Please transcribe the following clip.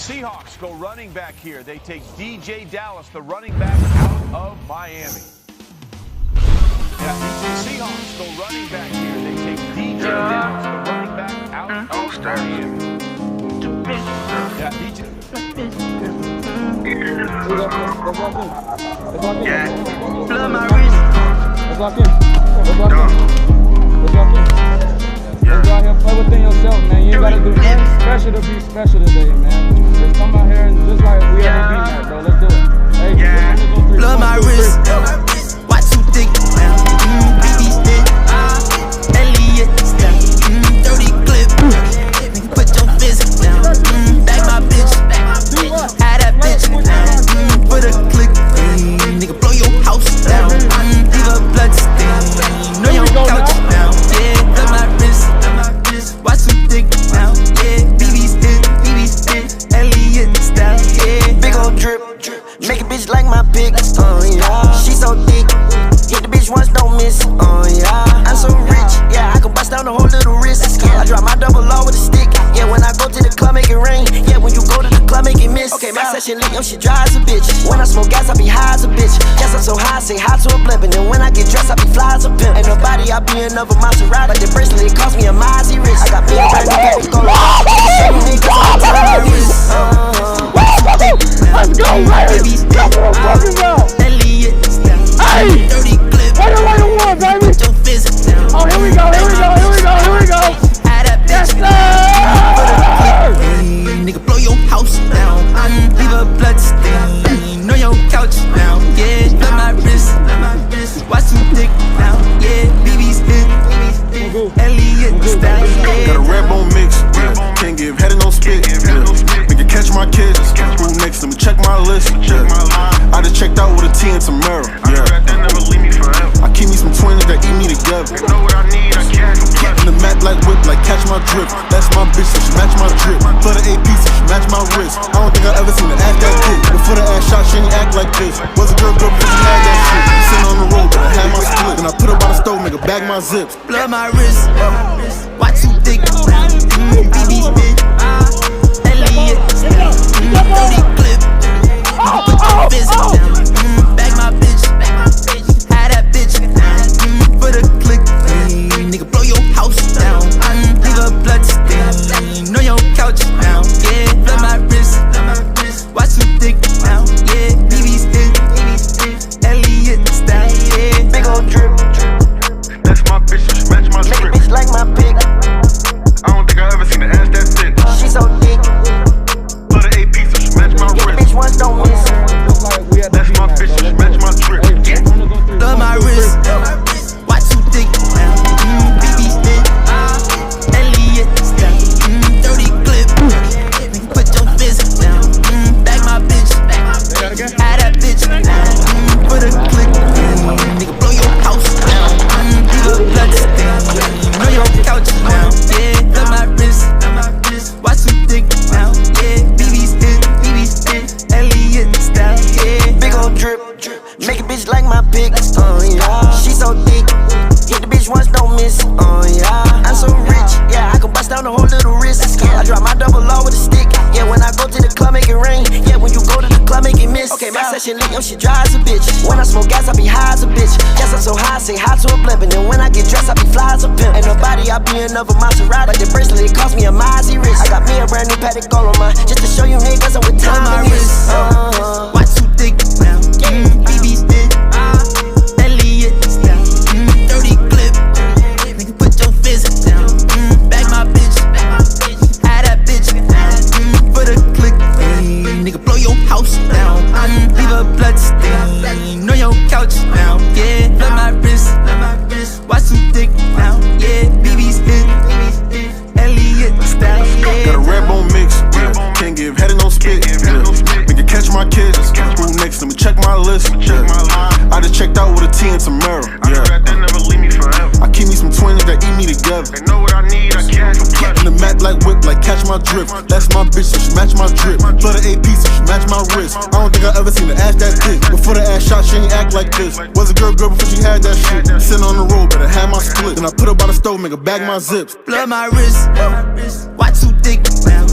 Seahawks go running back here. They take DeeJay Dallas, the running back, out of Miami. Yeah, the Seahawks go running back here. They take DeeJay Dallas, the running back, out of Miami. Yeah, DeeJay. Blood my wrist. Let's lock in. Let's lock in. Let's lock in. Let's go out here and play within yourself, man. You ain't gotta do nothing special to be special today, man. Just come out here and just like we ever been at, bro. Let's do it. Hey, let's go 3. Blood my wrist. Why too thick? BB stick. Elliot step. Dirty clip. Nigga put your fist down. Back my bitch. Had that bitch. Put a click. Nigga blow your house down. Leave a blood stain. Know your couch down. Yeah, blood my wrist. Why too thick now? Yeah, BB stick, Elliot style. Yeah, big ol' drip, make a bitch like my pick. Yeah, she so thick, hit the bitch once, don't miss. Yeah, I'm so rich, yeah, I can bust down the whole little wrist. I drop my double law with a stick. Yeah, when I go to the club, make it rain. Yeah, when you go to the club, make it miss. Okay, my session lit, yo, she dry as a bitch. When I smoke gas, I be high as a bitch. Yes, I'm so high, say hi to a blimp. And then when I get dressed, I be fly as a pimp. Ain't nobody, I be another Maserati. Like the bracelet, it cost me a Mozzie wrist. I got me a brand new package going on. Let's go, baby. That's what I'm talking about. Elliot style. Hey, dirty clip. wait a one, baby. Put your fist down. Oh, here we go, here we go, here we go, here we go. Had that bitch. Nigga blow your house down. Leave a blood stain. Know your couch now. Yeah, blood my wrist. Why too thick now? Yeah, BB stick. Elliot style. Got a red bone mix. Can't give head and no spit. Nigga catch my kids. Who next? Let me check my list. I just checked out with a T and some mirror. I keep me some twins that eat me together. In the Mac like whip, like catch my drip. That's my bitch, so she match my drip. For the AP, so she match my wrist. I don't think I ever seen her act that thick. Before the ass shot, she ain't act like this. Was a girl good before she had that shit. Sitting on the road, but I had my split. Then I put her by the stove, make her bag my zips. Blood my wrist. Why too thick? BB stick. Elliot. Dirty clip. Put your fist down. Bag my bitch. Had that bitch. Put a click. Nigga blow your house down. Leave a blood stain. Know your couch now. Yeah, blood my wrist. Why too thick now? Yeah, BB stick. Elliot style. Yeah, big ol' drip. That's my bitch, so she match my Make a drip. bitch like my pick. I don't think I ever seen her ass that thick. She so thick. For the AP, so she match my Hit the wrist. bitch once, don't miss. That's my bitch, so she match my drip. Blood my wrist. Why too thick? BB stick. Elliot style. Dirty clip. Nigga put your fist down. Bag my bitch. Had that bitch. Put a click. Nigga blow your house down. Leave a blood stain. Know your couch now. Yeah, blood my wrist. Why too thick now? Yeah, BB stick. Elliot style. Yeah, big ol' drip. Make a bitch like my pick. Yeah, she so thick. Hit the bitch once, don't miss. Yeah, I'm so rich. Yeah, I can bust down the whole little wrist. I drop my double law with a stick. Yeah, when I go to the club, make it rain. Yeah, when you go to the club, make it miss. Okay, my session lit, yo, she dry as a bitch. When I smoke gas, I be high as a bitch. Yes, I'm so high, say hi to a blimp. And then when I get dressed, I be fly as a pimp. Ain't nobody, I be another Maserati. Like the bracelet, it cost me a Mozzie wrist. I got me a brand new patek all on mine. Just to show you niggas I'm with time on my wrist. Why too thick now? BB stick. Elliot style. Dirty clip. Nigga put your fist down. Bag my bitch. Had that bitch. Put a click. Nigga blow your house down. Leave a blood stain. Know your couch now. Yeah, blood my wrist. Why too thick now? Yeah, BB stick. Elliot style. Got a red bone mix. Can't give head and no spit. Nigga catch my kids. Who next? Let me check my list. I just checked out with a T and some mirror. I keep me some twins that eat me together. In the Mac like whip, like catch my drip. That's my bitch, so she match my drip. For the AP, so she match my wrist. I don't think I ever seen her ass that thick. Before the ass shot, she ain't act like this. Was a girl good before she had that shit. Sitting on the road, but I had my split. Then I put her by the stove, make her bag my zips. Blood my wrist. Why too thick now?